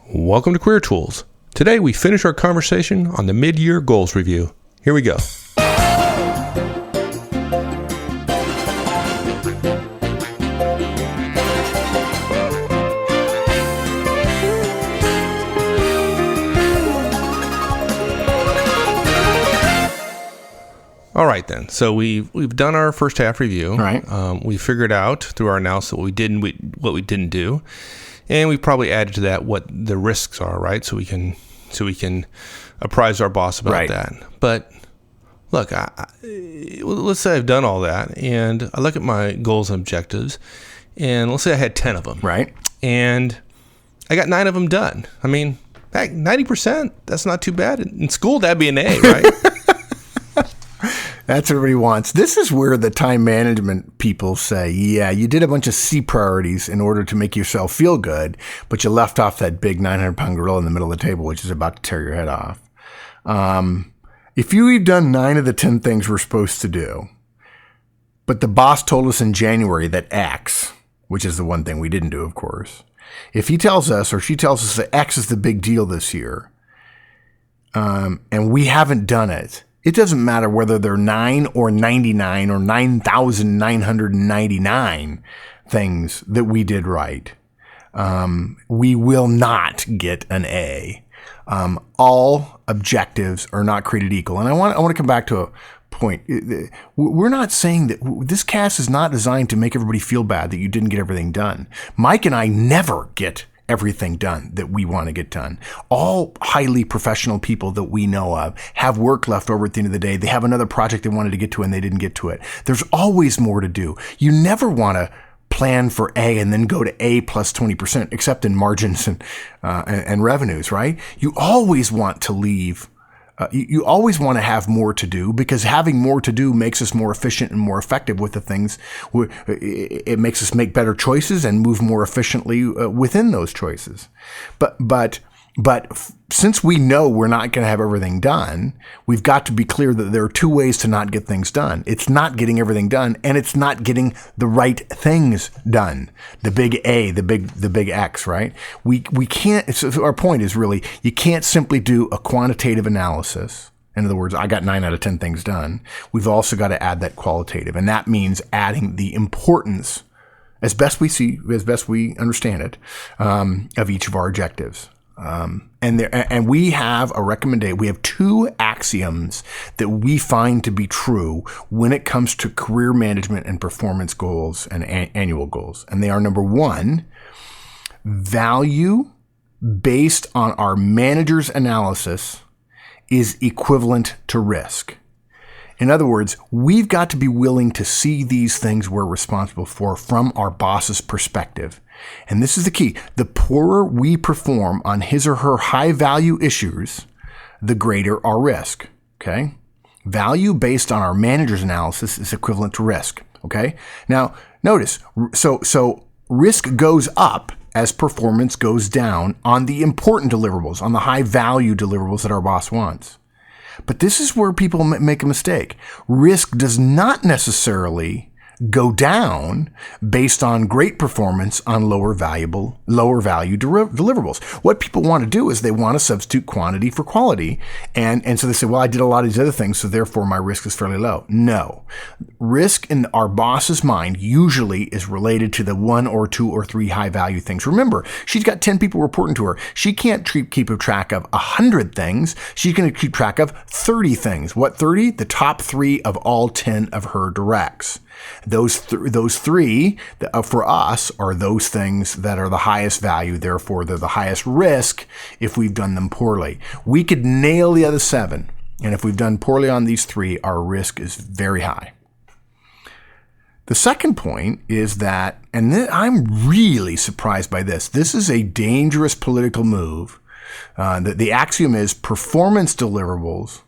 Welcome to Career Tools. Today we finish our conversation on the Midyear Goals review. Here we go. All right, then. So we've done our first half review. Right. We figured out through our analysis what we didn't do, and we probably added to that what the risks are. Right. So we can apprise our boss about that. But look, let's say I've done all that, and I look at my goals and objectives, and let's say I had 10 of them. Right. And I got 9 of them done. I mean, heck, 90%. That's not too bad. In school, that'd be an A, right? That's what everybody wants. This is where the time management people say, yeah, you did a bunch of C priorities in order to make yourself feel good, but you left off that big 900-pound gorilla in the middle of the table, which is about to tear your head off. If you've done 9 of the 10 things we're supposed to do, but the boss told us in January that X, which is the one thing we didn't do, of course, if he tells us or she tells us that X is the big deal this year, and we haven't done it, it doesn't matter whether they're 9 or 99 or 9,999 things that we did right. We will not get an A. All objectives are not created equal. And I want to come back to a point. We're not saying that this cast is not designed to make everybody feel bad that you didn't get everything done. Mike and I never get everything done that we want to get done. All highly professional people that we know of have work left over at the end of the day. They have another project they wanted to get to and they didn't get to it. There's always more to do. You never want to plan for A and then go to A plus 20%, except in margins and revenues, right? You always want to leave. You always want to have more to do, because having more to do makes us more efficient and more effective with the things. It makes us make better choices and move more efficiently within those choices. But since we know we're not going to have everything done, we've got to be clear that there are 2 ways to not get things done. It's not getting everything done, and it's not getting the right things done. The big A, the big X, right? We can't. So our point is really, you can't simply do a quantitative analysis. In other words, I got 9 out of 10 things done. We've also got to add that qualitative, and that means adding the importance, as best we understand it, of each of our objectives. And we have a recommendation. We have 2 axioms that we find to be true when it comes to career management and performance goals and annual goals. And they are: number 1, value based on our manager's analysis is equivalent to risk. In other words, we've got to be willing to see these things we're responsible for from our boss's perspective. And this is the key. The poorer we perform on his or her high value issues, the greater our risk. Okay. Value based on our manager's analysis is equivalent to risk. Okay. Now notice, so risk goes up as performance goes down on the important deliverables, on the high value deliverables that our boss wants. But this is where people make a mistake. Risk does not necessarily go down based on great performance on lower value deliverables. What people want to do is they want to substitute quantity for quality. And so they say, well, I did a lot of these other things, so therefore my risk is fairly low. No. Risk in our boss's mind usually is related to the 1 or 2 or 3 high value things. Remember, she's got 10 people reporting to her. She can't keep a track of 100 things. She's going to keep track of 30 things. What 30? The top 3 of all 10 of her directs. Those 3 for us are those things that are the highest value. Therefore, they're the highest risk if we've done them poorly. We could nail the other 7. And if we've done poorly on these 3, our risk is very high. The second point is that, and I'm really surprised by this. This is a dangerous political move. The axiom is performance deliverables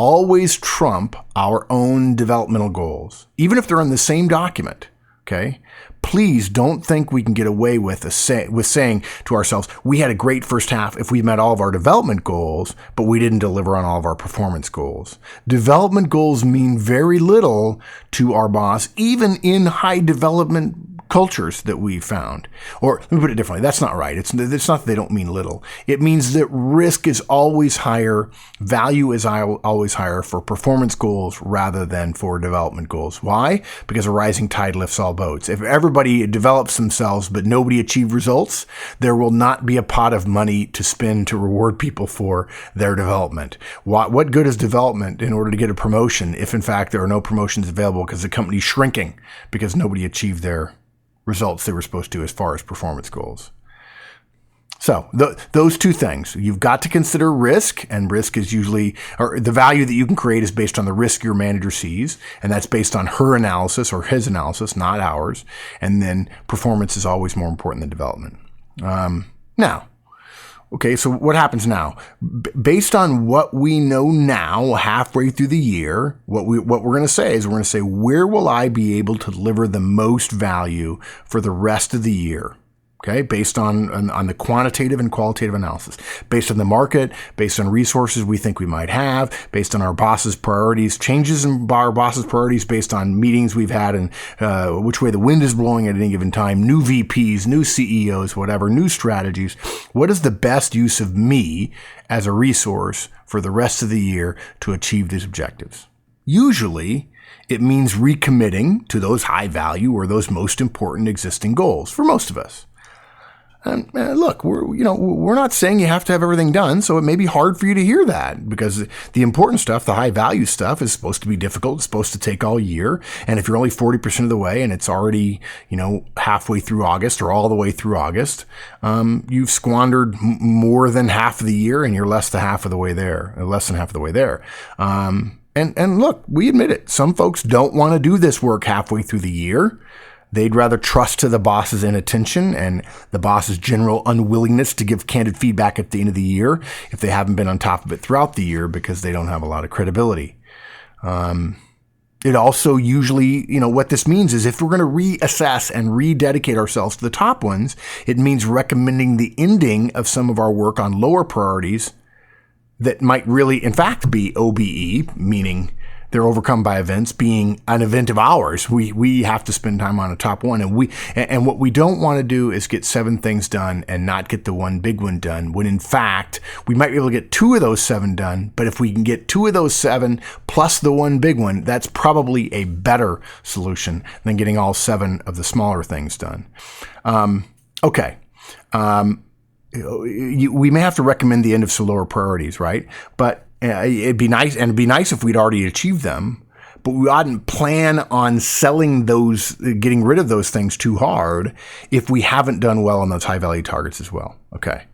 always trump our own developmental goals, even if they're in the same document. Okay. Please don't think we can get away with saying to ourselves, we had a great first half if we met all of our development goals, but we didn't deliver on all of our performance goals. Development goals mean very little to our boss, even in high development cultures that we've found. Or let me put it differently. That's not right. It's not that they don't mean little. It means that risk is always higher, value is always higher for performance goals rather than for development goals. Why? Because a rising tide lifts all boats. If everybody develops themselves but nobody achieves results, there will not be a pot of money to spend to reward people for their development. What good is development in order to get a promotion if in fact there are no promotions available because the company's shrinking because nobody achieved their results they were supposed to as far as performance goals? So those two things, you've got to consider risk, and risk is usually, or the value that you can create is based on the risk your manager sees, and that's based on her analysis or his analysis, not ours. And then performance is always more important than development. Now, okay, so what happens now? Based on what we know now, halfway through the year, what we're going to say is we're going to say, where will I be able to deliver the most value for the rest of the year? Okay, based on the quantitative and qualitative analysis, based on the market, based on resources we think we might have, based on our boss's priorities, changes in our boss's priorities based on meetings we've had and which way the wind is blowing at any given time, new VPs, new CEOs, whatever, new strategies. What is the best use of me as a resource for the rest of the year to achieve these objectives? Usually, it means recommitting to those high value or those most important existing goals for most of us. And look, we're not saying you have to have everything done, so it may be hard for you to hear that because the important stuff, the high value stuff, is supposed to be difficult. It's supposed to take all year. And if you're only 40% of the way and it's already, halfway through August or all the way through August, you've squandered more than half of the year and you're less than half of the way there. And look, we admit it. Some folks don't want to do this work halfway through the year. They'd rather trust to the boss's inattention and the boss's general unwillingness to give candid feedback at the end of the year if they haven't been on top of it throughout the year because they don't have a lot of credibility. It also usually, what this means is if we're going to reassess and rededicate ourselves to the top ones, it means recommending the ending of some of our work on lower priorities that might really, in fact, be OBE, meaning they're overcome by events, being an event of ours. We have to spend time on a top one. And what we don't want to do is get 7 things done and not get the one big one done, when in fact, we might be able to get 2 of those 7 done. But if we can get 2 of those 7 plus the one big one, that's probably a better solution than getting all 7 of the smaller things done. Okay. We may have to recommend the end of some lower priorities, right? But it'd be nice if we'd already achieved them, but we oughtn't plan on selling those, getting rid of those things too hard if we haven't done well on those high value targets as well. Okay.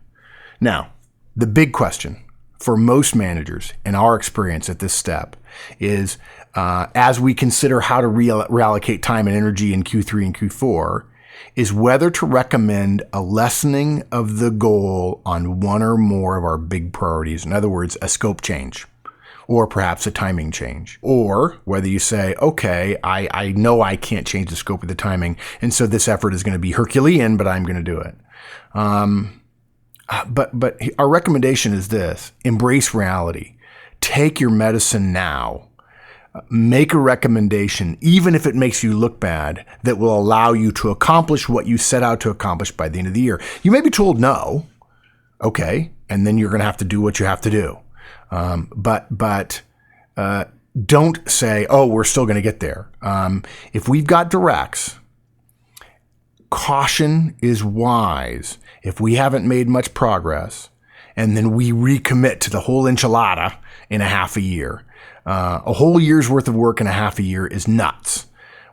Now, the big question for most managers in our experience at this step is, as we consider how to reallocate time and energy in Q3 and Q4, is whether to recommend a lessening of the goal on one or more of our big priorities. In other words, a scope change, or perhaps a timing change. Or whether you say, okay, I know I can't change the scope of the timing, and so this effort is going to be Herculean, but I'm going to do it. But our recommendation is this: embrace reality. Take your medicine now. Make a recommendation, even if it makes you look bad, that will allow you to accomplish what you set out to accomplish by the end of the year. You may be told no, okay, and then you're going to have to do what you have to do. But don't say, oh, we're still going to get there. If we've got directs, caution is wise. If we haven't made much progress, and then we recommit to the whole enchilada in a half a year, a whole year's worth of work in a half a year is nuts.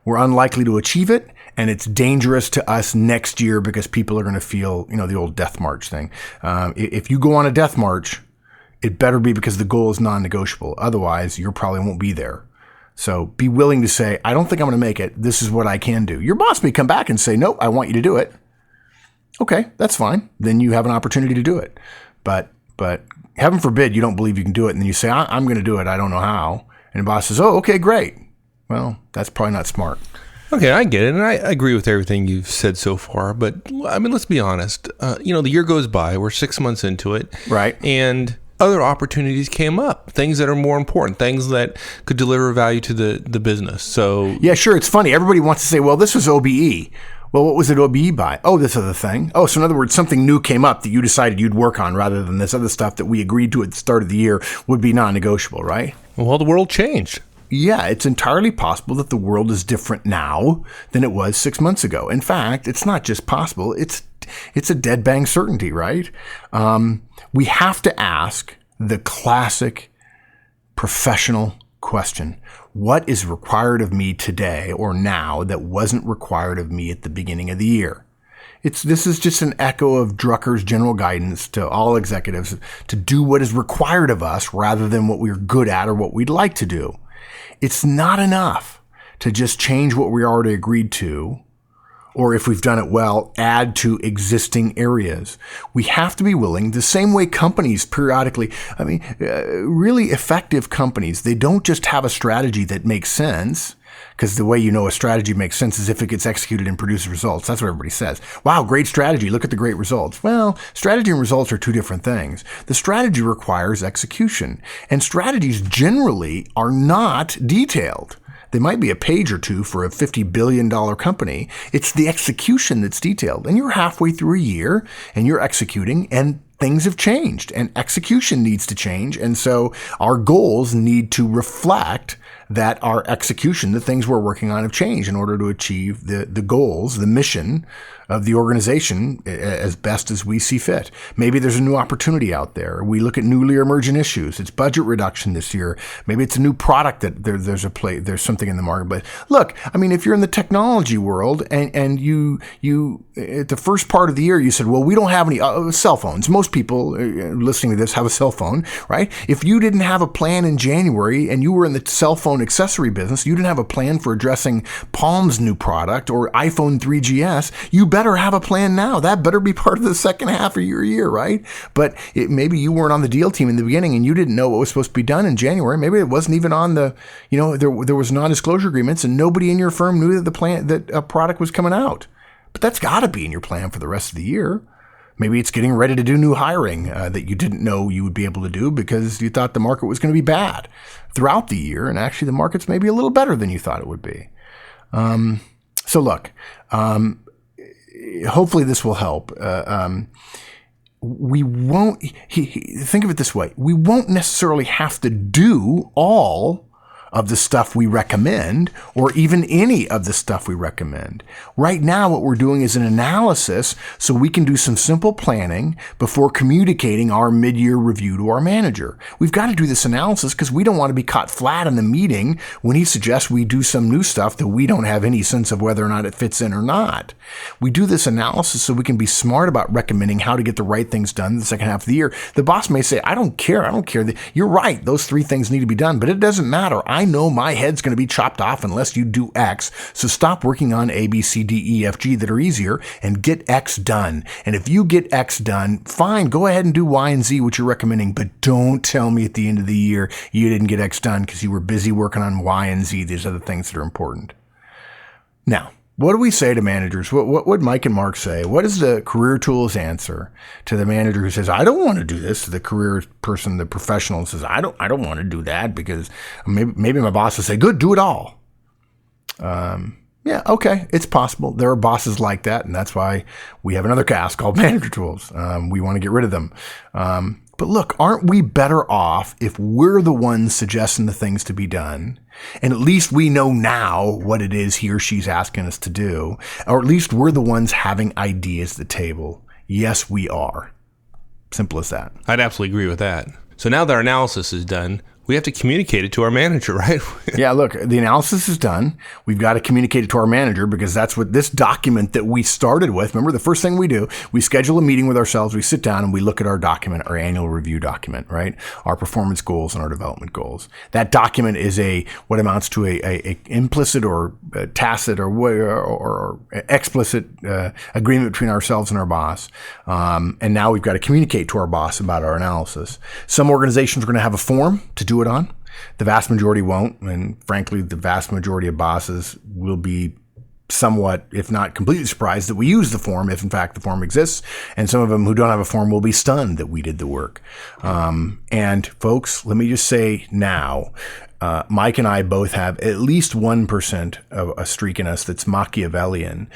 We're unlikely to achieve it, and it's dangerous to us next year because people are going to feel, the old death march thing. If you go on a death march, it better be because the goal is non-negotiable. Otherwise, you probably won't be there. So be willing to say, I don't think I'm going to make it. This is what I can do. Your boss may come back and say, nope, I want you to do it. Okay, that's fine. Then you have an opportunity to do it. But heaven forbid you don't believe you can do it, and then you say, I'm going to do it, I don't know how. And the boss says, oh, okay, great. Well, that's probably not smart. Okay, I get it, and I agree with everything you've said so far. But, let's be honest. The year goes by. We're 6 months into it. Right. And other opportunities came up, things that are more important, things that could deliver value to the business. So yeah, sure, it's funny. Everybody wants to say, well, this was OBE. Well, what was it OBE by? Oh, this other thing. Oh, so in other words, something new came up that you decided you'd work on rather than this other stuff that we agreed to at the start of the year would be non-negotiable, right? Well, the world changed. Yeah, it's entirely possible that the world is different now than it was 6 months ago. In fact, it's not just possible, it's a dead bang certainty, right? We have to ask the classic professional question. What is required of me today or now that wasn't required of me at the beginning of the year? This is just an echo of Drucker's general guidance to all executives to do what is required of us rather than what we're good at or what we'd like to do. It's not enough to just change what we already agreed to, or if we've done it well, add to existing areas. We have to be willing, the same way companies periodically, really effective companies, they don't just have a strategy that makes sense, because the way you know a strategy makes sense is if it gets executed and produces results. That's what everybody says. Wow, great strategy. Look at the great results. Well, strategy and results are two different things. The strategy requires execution, and strategies generally are not detailed. They might be a page or two for a $50 billion company. It's the execution that's detailed. And you're halfway through a year and you're executing and things have changed and execution needs to change. And so our goals need to reflect that our execution, the things we're working on, have changed in order to achieve the goals, the mission of the organization as best as we see fit. Maybe there's a new opportunity out there. We look at newly emergent issues. It's budget reduction this year. Maybe it's a new product that there's something in the market. But look, if you're in the technology world and you at the first part of the year, you said, well, we don't have any cell phones. Most people listening to this have a cell phone, right? If you didn't have a plan in January and you were in the cell phone accessory business, you didn't have a plan for addressing Palm's new product or iPhone 3GS, you better have a plan now. That better be part of the second half of your year, right? But maybe you weren't on the deal team in the beginning and you didn't know what was supposed to be done in January. Maybe it wasn't even on the, there was non-disclosure agreements and nobody in your firm knew that a product was coming out. But that's got to be in your plan for the rest of the year. Maybe it's getting ready to do new hiring that you didn't know you would be able to do because you thought the market was going to be bad throughout the year. And actually the market's maybe a little better than you thought it would be. So look, hopefully this will help. We won't, think of it this way. We won't necessarily have to do all of the stuff we recommend, or even any of the stuff we recommend. Right now, what we're doing is an analysis so we can do some simple planning before communicating our mid-year review to our manager. We've got to do this analysis because we don't want to be caught flat in the meeting when he suggests we do some new stuff that we don't have any sense of whether or not it fits in or not. We do this analysis so we can be smart about recommending how to get the right things done in the second half of the year. The boss may say, I don't care. You're right. Those 3 things need to be done, but it doesn't matter. I know my head's going to be chopped off unless you do X. So stop working on A, B, C, D, E, F, G that are easier and get X done. And if you get X done, fine, go ahead and do Y and Z, which you're recommending. But don't tell me at the end of the year you didn't get X done because you were busy working on Y and Z. These are the things that are important. Now, what do we say to managers? What would Mike and Mark say? What is the Career Tools answer to the manager who says, I don't want to do this? To the career person, the professional says, I don't want to do that because maybe my boss will say, good, do it all. Yeah, okay, it's possible. There are bosses like that, and that's why we have another cast called Manager Tools. We want to get rid of them. But look, aren't we better off if we're the ones suggesting the things to be done? And at least we know now what it is he or she's asking us to do. Or at least we're the ones having ideas at the table. Yes, we are. Simple as that. I'd absolutely agree with that. So now that our analysis is done, we have to communicate it to our manager, right? Yeah, look, the analysis is done. We've got to communicate it to our manager because that's what this document that we started with. Remember, the first thing we do, we schedule a meeting with ourselves. We sit down and we look at our document, our annual review document, right? Our performance goals and our development goals. That document is what amounts to a implicit or tacit or explicit agreement between ourselves and our boss. And now we've got to communicate to our boss about our analysis. Some organizations are going to have a form to do it on. The vast majority won't. And frankly, the vast majority of bosses will be somewhat, if not completely surprised that we use the form, if in fact the form exists. And some of them who don't have a form will be stunned that we did the work. And folks, let me just say now, Mike and I both have at least 1% of a streak in us that's Machiavellian.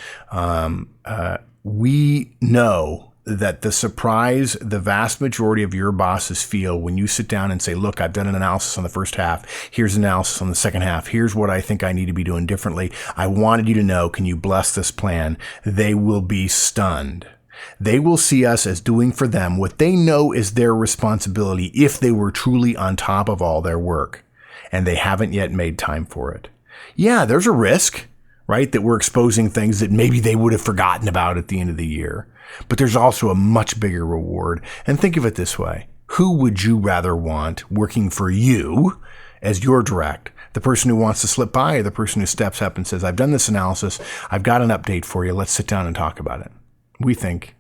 We know that the surprise the vast majority of your bosses feel when you sit down and say, look, I've done an analysis on the first half. Here's an analysis on the second half. Here's what I think I need to be doing differently. I wanted you to know, can you bless this plan? They will be stunned. They will see us as doing for them what they know is their responsibility if they were truly on top of all their work, and they haven't yet made time for it. Yeah, there's a risk, right, that we're exposing things that maybe they would have forgotten about at the end of the year. But there's also a much bigger reward. And think of it this way. Who would you rather want working for you as your direct? The person who wants to slip by or the person who steps up and says, I've done this analysis. I've got an update for you. Let's sit down and talk about it. We think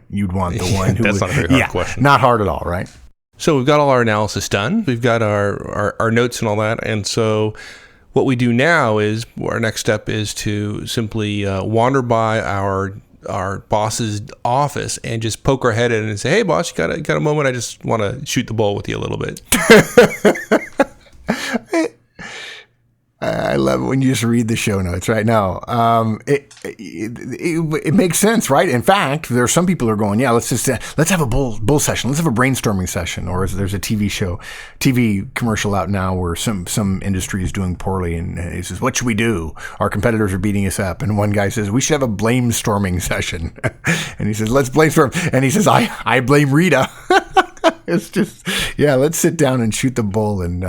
you'd want the one who That's not a very hard question. Not hard at all, right? So we've got all our analysis done. We've got our notes and all that. And so what we do now is our next step is to simply wander by our boss's office and just poke our head in and say, hey, boss, you got a moment? I just want to shoot the bull with you a little bit. I love it when you just read the show notes right now. It makes sense, right? In fact, there are some people who are going, yeah, let's have a bull session. Let's have a brainstorming session. Or there's a TV commercial out now where some industry is doing poorly, and he says, what should we do? Our competitors are beating us up. And one guy says, we should have a blame-storming session. And he says, let's brainstorm. And he says, I blame Rita. It's just, yeah, let's sit down and shoot the bull and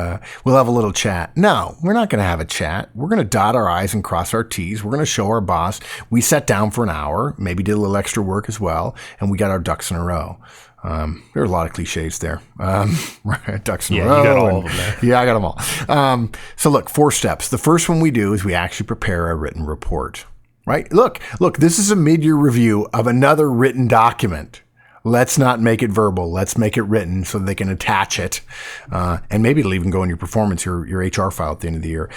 we'll have a little chat. No, we're not going to have a chat. We're going to dot our I's and cross our T's. We're going to show our boss we sat down for an hour, maybe did a little extra work as well, and we got our ducks in a row. There are a lot of cliches there. Ducks in a row. You got all of them there. Yeah, I got them all. So look, 4 steps. The first one we do is we actually prepare a written report, right? Look, this is a mid-year review of another written document. Let's not make it verbal. Let's make it written so they can attach it. And maybe it'll even go in your performance, your HR file at the end of the year.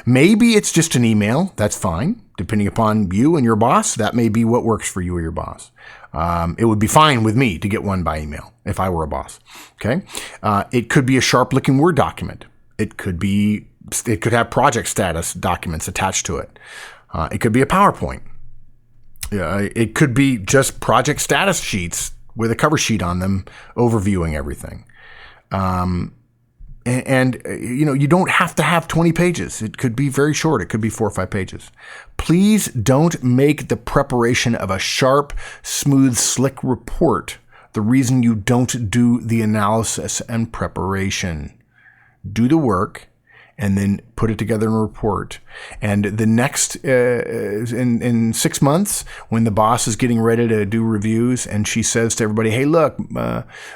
Maybe it's just an email. That's fine. Depending upon you and your boss, that may be what works for you or your boss. It would be fine with me to get one by email if I were a boss. Okay. It could be a sharp looking Word document. It could have project status documents attached to it. It could be a PowerPoint. It could be just project status sheets with a cover sheet on them overviewing everything. And you don't have to have 20 pages. It could be very short. It could be 4 or 5 pages. Please don't make the preparation of a sharp, smooth, slick report the reason you don't do the analysis and preparation. Do the work and then put it together in a report. And the next, in 6 months, when the boss is getting ready to do reviews and she says to everybody, hey, look,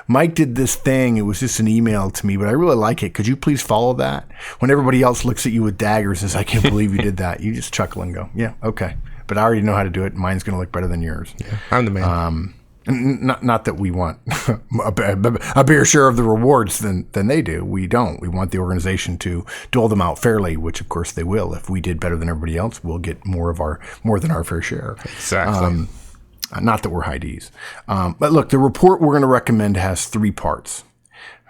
Mike did this thing. It was just an email to me, but I really like it. Could you please follow that? When everybody else looks at you with daggers and says, I can't believe you did that, you just chuckle and go, yeah, okay. But I already know how to do it. Mine's going to look better than yours. Yeah, I'm the man. Not that we want a bigger share of the rewards than they do. We don't. We want the organization to dole them out fairly, which of course they will. If we did better than everybody else, we'll get more than our fair share. Exactly. Not that we're high D's. But look, the report we're going to recommend has 3 parts.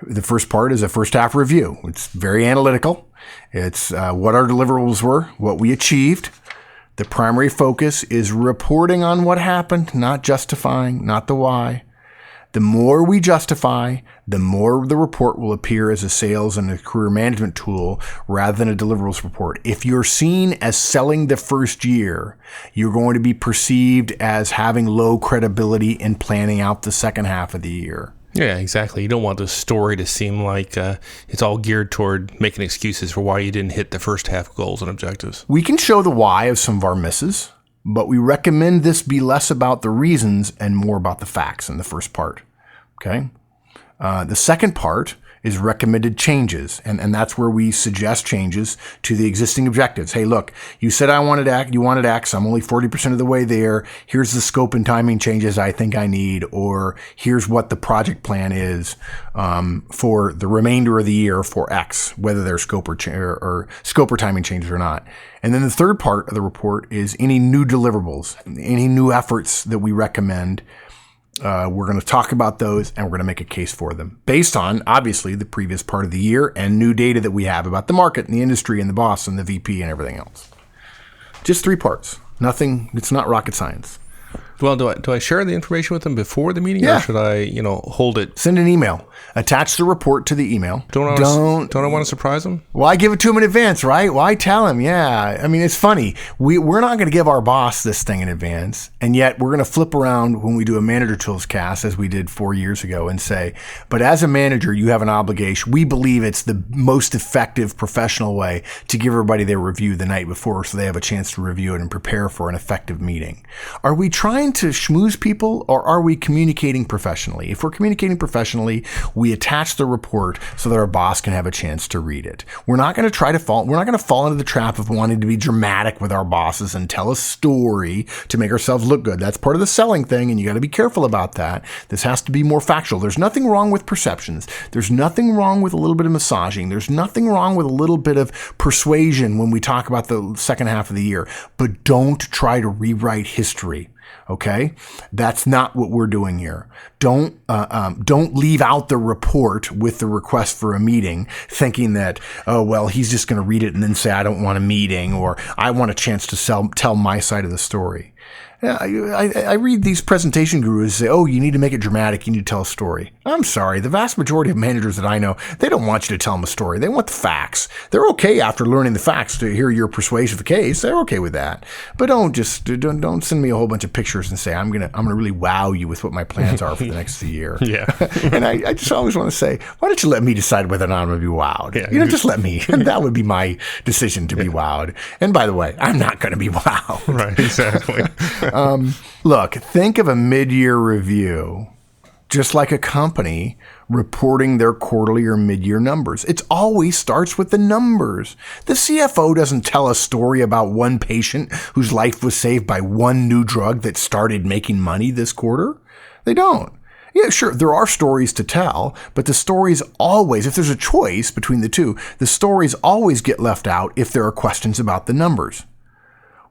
The first part is a first half review. It's very analytical. It's what our deliverables were, what we achieved. The primary focus is reporting on what happened, not justifying, not the why. The more we justify, the more the report will appear as a sales and a career management tool rather than a deliverables report. If you're seen as selling the first year, you're going to be perceived as having low credibility in planning out the second half of the year. Yeah, exactly. You don't want the story to seem like it's all geared toward making excuses for why you didn't hit the first half goals and objectives. We can show the why of some of our misses, but we recommend this be less about the reasons and more about the facts in the first part. Okay? The second part is recommended changes, and that's where we suggest changes to the existing objectives. Hey, look, you said you wanted X. I'm only 40% of the way there. Here's the scope and timing changes I think I need, or here's what the project plan is for the remainder of the year for X, whether there's scope or scope or timing changes or not. And then the third part of the report is any new deliverables, any new efforts that we recommend. We're going to talk about those, and we're going to make a case for them based on, obviously, the previous part of the year and new data that we have about the market and the industry and the boss and the VP and everything else. Just 3 parts. Nothing. It's not rocket science. Well, do I share the information with them before the meeting, or should I, hold it? Send an email. Attach the report to the email. Don't I want to surprise them? Why give it to them in advance, right? Why tell them? Yeah. I mean, it's funny. We're not going to give our boss this thing in advance, and yet we're going to flip around when we do a manager tools cast, as we did 4 years ago, and say, but as a manager, you have an obligation. We believe it's the most effective professional way to give everybody their review the night before so they have a chance to review it and prepare for an effective meeting. Are we trying to schmooze people, or are we communicating professionally? If we're communicating professionally, we attach the report so that our boss can have a chance to read it. We're not going to fall into the trap of wanting to be dramatic with our bosses and tell a story to make ourselves look good. That's part of the selling thing, and you got to be careful about that. This has to be more factual. There's nothing wrong with perceptions. There's nothing wrong with a little bit of massaging. There's nothing wrong with a little bit of persuasion when we talk about the second half of the year, but don't try to rewrite history. Okay, that's not what we're doing here. Don't leave out the report with the request for a meeting, thinking that, oh well, he's just going to read it and then say I don't want a meeting, or I want a chance to tell my side of the story. I read these presentation gurus say, oh, you need to make it dramatic. You need to tell a story. I'm sorry. The vast majority of managers that I know, they don't want you to tell them a story. They want the facts. They're okay after learning the facts to hear your persuasive case. They're okay with that. But don't send me a whole bunch of pictures and say, I'm gonna really wow you with what my plans are for the next year. Yeah. And I just always want to say, why don't you let me decide whether or not I'm going to be wowed? Yeah, just let me. And that would be my decision to be wowed. And by the way, I'm not going to be wowed. Right, exactly. Look, think of a mid-year review just like a company reporting their quarterly or mid-year numbers. It always starts with the numbers. The CFO doesn't tell a story about one patient whose life was saved by one new drug that started making money this quarter. They don't. Yeah, sure, there are stories to tell, but the stories always, if there's a choice between the two, the stories always get left out if there are questions about the numbers.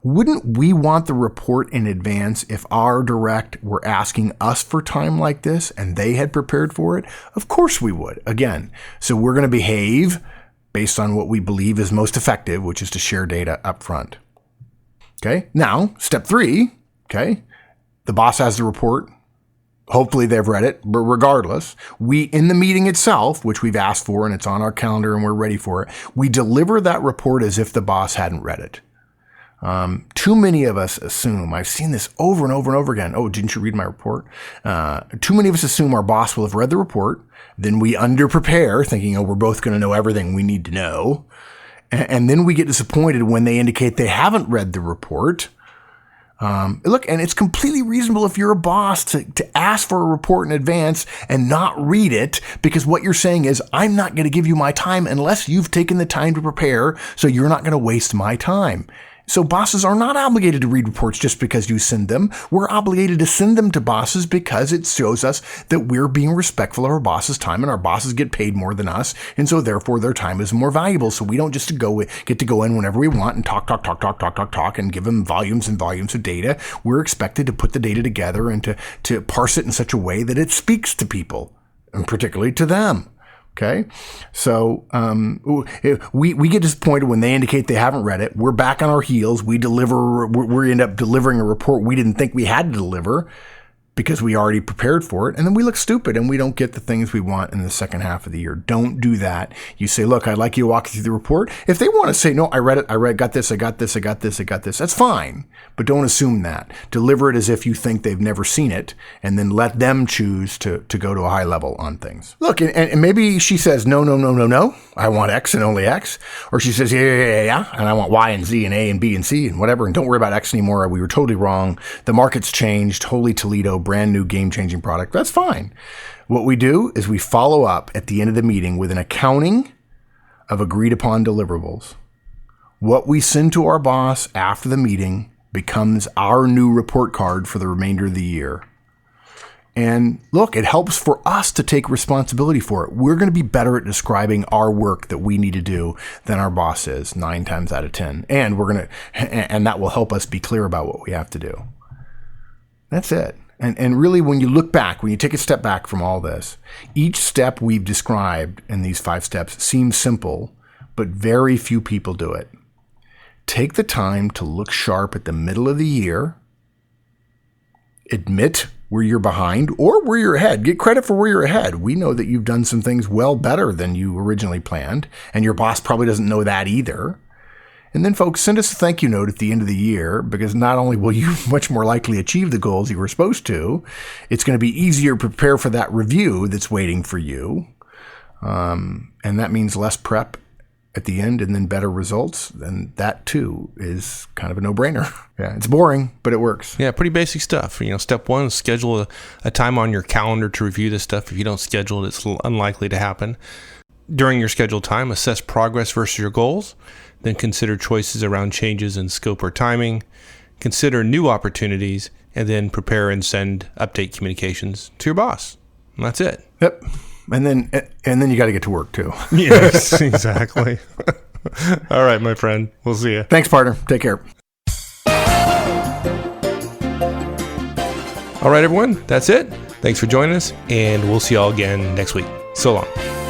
Wouldn't we want the report in advance if our direct were asking us for time like this and they had prepared for it? Of course we would. Again, so we're going to behave based on what we believe is most effective, which is to share data up front. Okay, now, step 3, okay, the boss has the report. Hopefully they've read it, but regardless, we, in the meeting itself, which we've asked for and it's on our calendar and we're ready for it, we deliver that report as if the boss hadn't read it. Too many of us assume, I've seen this over and over and over again. Oh, didn't you read my report? Too many of us assume our boss will have read the report. Then we underprepare, thinking, oh, we're both going to know everything we need to know. And then we get disappointed when they indicate they haven't read the report. Look, and it's completely reasonable if you're a boss to ask for a report in advance and not read it, because what you're saying is, I'm not going to give you my time unless you've taken the time to prepare, so you're not going to waste my time. So bosses are not obligated to read reports just because you send them. We're obligated to send them to bosses because it shows us that we're being respectful of our boss's time, and our bosses get paid more than us, and so therefore their time is more valuable. So we don't just get to go in whenever we want and talk and give them volumes and volumes of data. We're expected to put the data together and to parse it in such a way that it speaks to people, and particularly to them. Okay, so we get disappointed when they indicate they haven't read it. We're back on our heels. We end up delivering a report we didn't think we had to deliver because we already prepared for it, and then we look stupid and we don't get the things we want in the second half of the year. Don't do that. You say, look, I'd like you to walk through the report. If they want to say, no, I read it, got this, that's fine. But don't assume that. Deliver it as if you think they've never seen it, and then let them choose to go to a high level on things. Look, and maybe she says, no, I want X and only X. Or she says, yeah, and I want Y and Z and A and B and C and whatever, and don't worry about X anymore. We were totally wrong. The market's changed. Holy Toledo, brand new game-changing product. That's fine. What we do is we follow up at the end of the meeting with an accounting of agreed-upon deliverables. What we send to our boss after the meeting becomes our new report card for the remainder of the year. And look, it helps for us to take responsibility for it. We're going to be better at describing our work that we need to do than our boss is 9 times out of 10. And that will help us be clear about what we have to do. That's it. And really, when you look back, when you take a step back from all this, each step we've described in these 5 steps seems simple, but very few people do it. Take the time to look sharp at the middle of the year. Admit where you're behind or where you're ahead. Get credit for where you're ahead. We know that you've done some things well better than you originally planned, and your boss probably doesn't know that either. And then, folks, send us a thank you note at the end of the year, because not only will you much more likely achieve the goals you were supposed to, it's going to be easier to prepare for that review that's waiting for you. And that means less prep at the end and then better results. And that, too, is kind of a no-brainer. Yeah, it's boring, but it works. Yeah, pretty basic stuff. Step 1 is schedule a time on your calendar to review this stuff. If you don't schedule it, it's unlikely to happen. During your scheduled time, assess progress versus your goals. Then consider choices around changes in scope or timing. Consider new opportunities, and then prepare and send update communications to your boss. And that's it. Yep. And then you got to get to work too. Yes, exactly. All right, my friend. We'll see you. Thanks, partner. Take care. All right, everyone. That's it. Thanks for joining us, and we'll see you all again next week. So long.